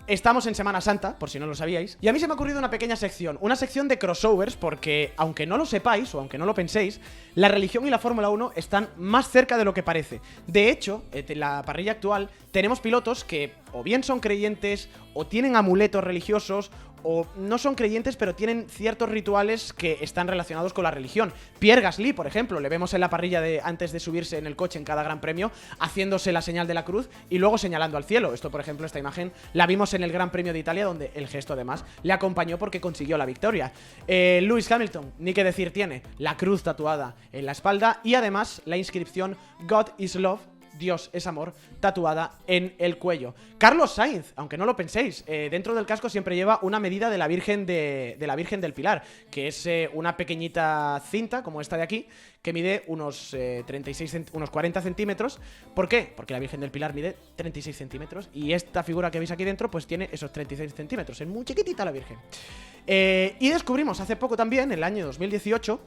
Estamos en Semana Santa, por si no lo sabíais, y a mí se me ha ocurrido una pequeña sección, una sección de crossovers, porque aunque no lo sepáis o aunque no lo penséis, la religión y la Fórmula 1 están más cerca de lo que parece. De hecho, en la parrilla actual tenemos pilotos que o bien son creyentes o tienen amuletos religiosos, o no son creyentes, pero tienen ciertos rituales que están relacionados con la religión. Pierre Gasly, por ejemplo, le vemos en la parrilla antes de subirse en el coche en cada gran premio, haciéndose la señal de la cruz y luego señalando al cielo. Esto, por ejemplo, esta imagen la vimos en el Gran Premio de Italia, donde el gesto además le acompañó porque consiguió la victoria. Lewis Hamilton, ni que decir tiene, la cruz tatuada en la espalda y además la inscripción God is Love, Dios es amor, tatuada en el cuello. Carlos Sainz, aunque no lo penséis, dentro del casco siempre lleva una medida de la Virgen de la Virgen del Pilar, que es una pequeñita cinta, como esta de aquí, que mide unos 40 centímetros. ¿Por qué? Porque la Virgen del Pilar mide 36 centímetros y esta figura que veis aquí dentro pues tiene esos 36 centímetros. Es muy chiquitita la Virgen. Y descubrimos hace poco también, en el año 2018,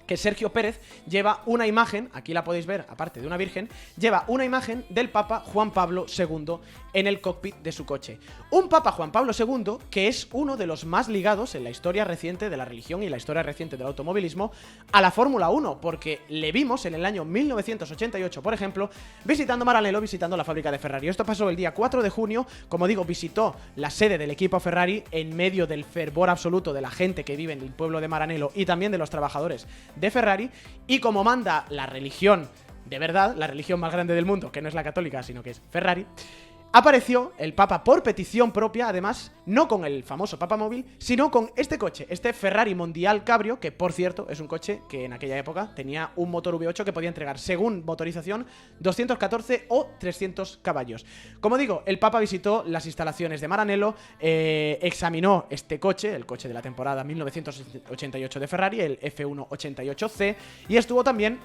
que Sergio Pérez lleva una imagen, aquí la podéis ver, aparte de una virgen, lleva una imagen del Papa Juan Pablo II en el cockpit de su coche. Un Papa Juan Pablo II que es uno de los más ligados en la historia reciente de la religión y la historia reciente del automovilismo a la Fórmula 1, porque le vimos en el año 1988, por ejemplo, visitando Maranello, visitando la fábrica de Ferrari. Esto pasó el día 4 de junio, como digo, visitó la sede del equipo Ferrari en medio del fervor absoluto de la gente que vive en el pueblo de Maranello y también de los trabajadores de Ferrari, y como manda la religión de verdad, la religión más grande del mundo, que no es la católica, sino que es Ferrari, apareció el Papa por petición propia, además, no con el famoso Papa móvil, sino con este coche, este Ferrari Mondial Cabrio, que por cierto es un coche que en aquella época tenía un motor V8 que podía entregar, según motorización, 214 o 300 caballos. Como digo, el Papa visitó las instalaciones de Maranello, examinó este coche, el coche de la temporada 1988 de Ferrari, el F188C, y estuvo también...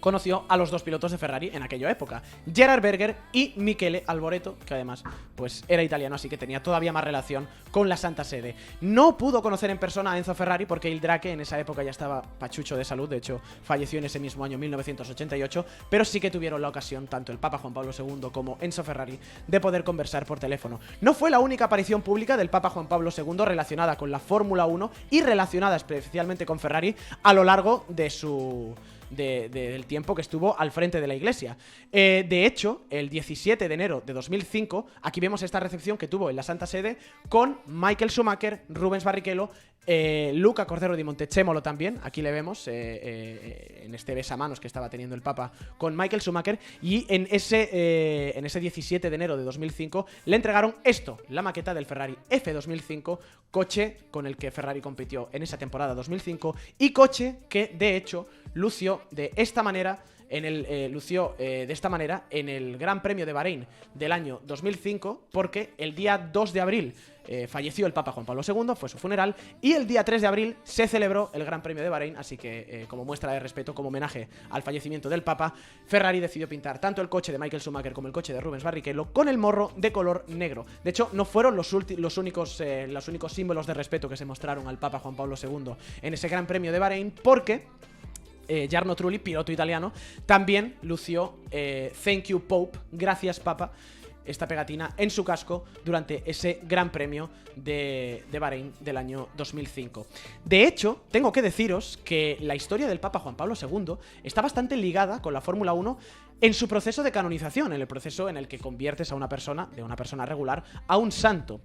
conoció a los dos pilotos de Ferrari en aquella época, Gerhard Berger y Michele Alboreto, que además pues era italiano, así que tenía todavía más relación con la Santa Sede. No pudo conocer en persona a Enzo Ferrari porque il Draque en esa época ya estaba pachucho de salud, de hecho falleció en ese mismo año 1988, pero sí que tuvieron la ocasión, tanto el Papa Juan Pablo II como Enzo Ferrari, de poder conversar por teléfono. No fue la única aparición pública del Papa Juan Pablo II relacionada con la Fórmula 1 y relacionada especialmente con Ferrari a lo largo de del tiempo que estuvo al frente de la iglesia. De hecho, el 17 de enero de 2005, aquí vemos esta recepción que tuvo en la Santa Sede con Michael Schumacher, Rubens Barrichello, Luca Cordero di Montechémolo también, aquí le vemos en este besamanos que estaba teniendo el Papa con Michael Schumacher, y en ese 17 de enero de 2005 le entregaron esto, la maqueta del Ferrari F2005, coche con el que Ferrari compitió en esa temporada 2005 y coche que de hecho lució de esta manera en el Gran Premio de Bahrein del año 2005, porque el día 2 de abril falleció el Papa Juan Pablo II, fue su funeral, y el día 3 de abril se celebró el Gran Premio de Bahrein, así que como muestra de respeto, como homenaje al fallecimiento del Papa, Ferrari decidió pintar tanto el coche de Michael Schumacher como el coche de Rubens Barrichello con el morro de color negro. De hecho, no fueron los únicos símbolos de respeto que se mostraron al Papa Juan Pablo II en ese Gran Premio de Bahrein, porque Jarno Trulli, piloto italiano, también lució Thank you Pope, gracias Papa, esta pegatina en su casco durante ese Gran Premio de Bahrein del año 2005. De hecho, tengo que deciros que la historia del Papa Juan Pablo II está bastante ligada con la Fórmula 1 en su proceso de canonización, en el proceso en el que conviertes a una persona, de una persona regular, a un santo.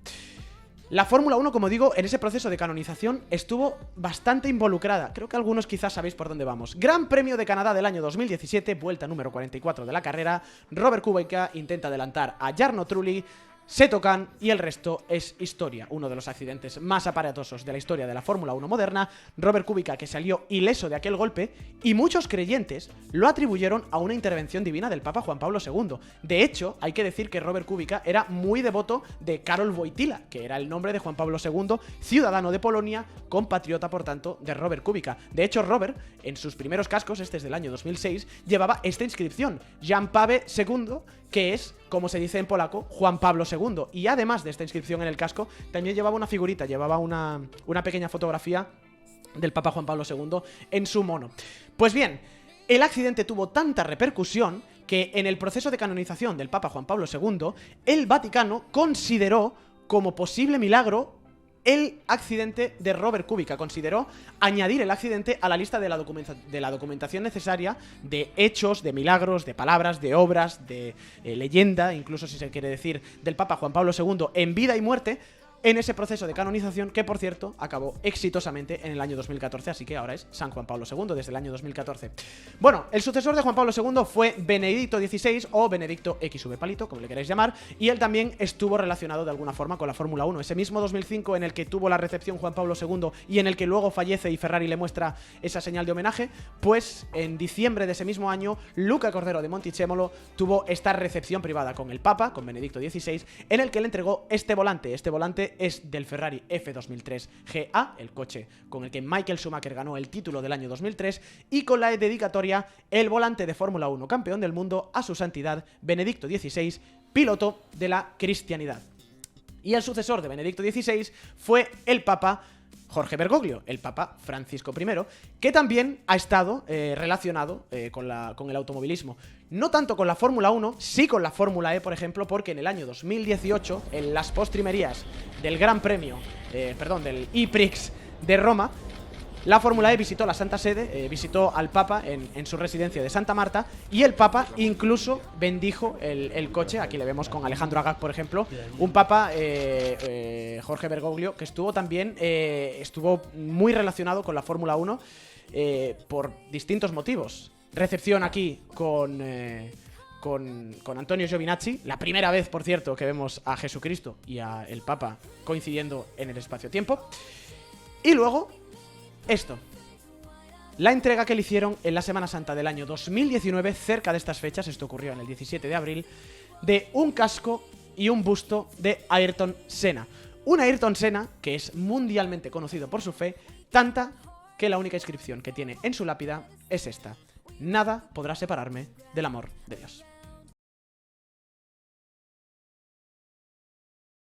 La Fórmula 1, como digo, en ese proceso de canonización estuvo bastante involucrada. Creo que algunos quizás sabéis por dónde vamos. Gran Premio de Canadá del año 2017, vuelta número 44 de la carrera. Robert Kubica intenta adelantar a Jarno Trulli, se tocan y el resto es historia. Uno de los accidentes más aparatosos de la historia de la Fórmula 1 moderna. Robert Kubica, que salió ileso de aquel golpe, y muchos creyentes lo atribuyeron a una intervención divina del Papa Juan Pablo II. De hecho, hay que decir que Robert Kubica era muy devoto de Karol Wojtyla, que era el nombre de Juan Pablo II, ciudadano de Polonia, compatriota por tanto de Robert Kubica. De hecho, Robert, en sus primeros cascos, este es del año 2006, llevaba esta inscripción, Jan Paweł II, que es, como se dice en polaco, Juan Pablo II. Y además de esta inscripción en el casco, también llevaba una figurita, llevaba una pequeña fotografía del Papa Juan Pablo II en su mono. Pues bien, el accidente tuvo tanta repercusión que en el proceso de canonización del Papa Juan Pablo II, el Vaticano consideró como posible milagro el accidente de Robert Kubica. Consideró añadir el accidente a la lista de la documentación necesaria de hechos, de milagros, de palabras, de obras, de leyenda, incluso si se quiere decir, del Papa Juan Pablo II en vida y muerte, en ese proceso de canonización que, por cierto, acabó exitosamente en el año 2014, así que ahora es San Juan Pablo II desde el año 2014. Bueno, el sucesor de Juan Pablo II fue Benedicto XVI o Benedicto XV Palito, como le queráis llamar, y él también estuvo relacionado de alguna forma con la Fórmula 1. Ese mismo 2005 en el que tuvo la recepción Juan Pablo II y en el que luego fallece y Ferrari le muestra esa señal de homenaje, pues en diciembre de ese mismo año, Luca Cordero de Montichémolo tuvo esta recepción privada con el Papa, con Benedicto XVI, en el que le entregó este volante. Este volante es del Ferrari F2003 GA, el coche con el que Michael Schumacher ganó el título del año 2003, y con la dedicatoria el volante de Fórmula 1 campeón del mundo a su santidad Benedicto XVI, piloto de la cristianidad. Y el sucesor de Benedicto XVI fue el Papa Jorge Bergoglio, el Papa Francisco I, que también ha estado relacionado con el automovilismo. No tanto con la Fórmula 1, sí con la Fórmula E, por ejemplo, porque en el año 2018, en las postrimerías del Gran Premio, del E-Prix de Roma, la Fórmula E visitó la Santa Sede, visitó al Papa en su residencia de Santa Marta, y el Papa incluso bendijo el coche. Aquí le vemos con Alejandro Agag, por ejemplo, un Papa, Jorge Bergoglio, que estuvo también estuvo muy relacionado con la Fórmula 1 por distintos motivos. Recepción aquí con Antonio Giovinazzi, la primera vez, por cierto, que vemos a Jesucristo y a el Papa coincidiendo en el espacio-tiempo. Y luego esto, la entrega que le hicieron en la Semana Santa del año 2019, cerca de estas fechas, esto ocurrió en el 17 de abril, de un casco y un busto de Ayrton Senna. Un Ayrton Senna que es mundialmente conocido por su fe, tanta que la única inscripción que tiene en su lápida es esta: nada podrá separarme del amor de Dios.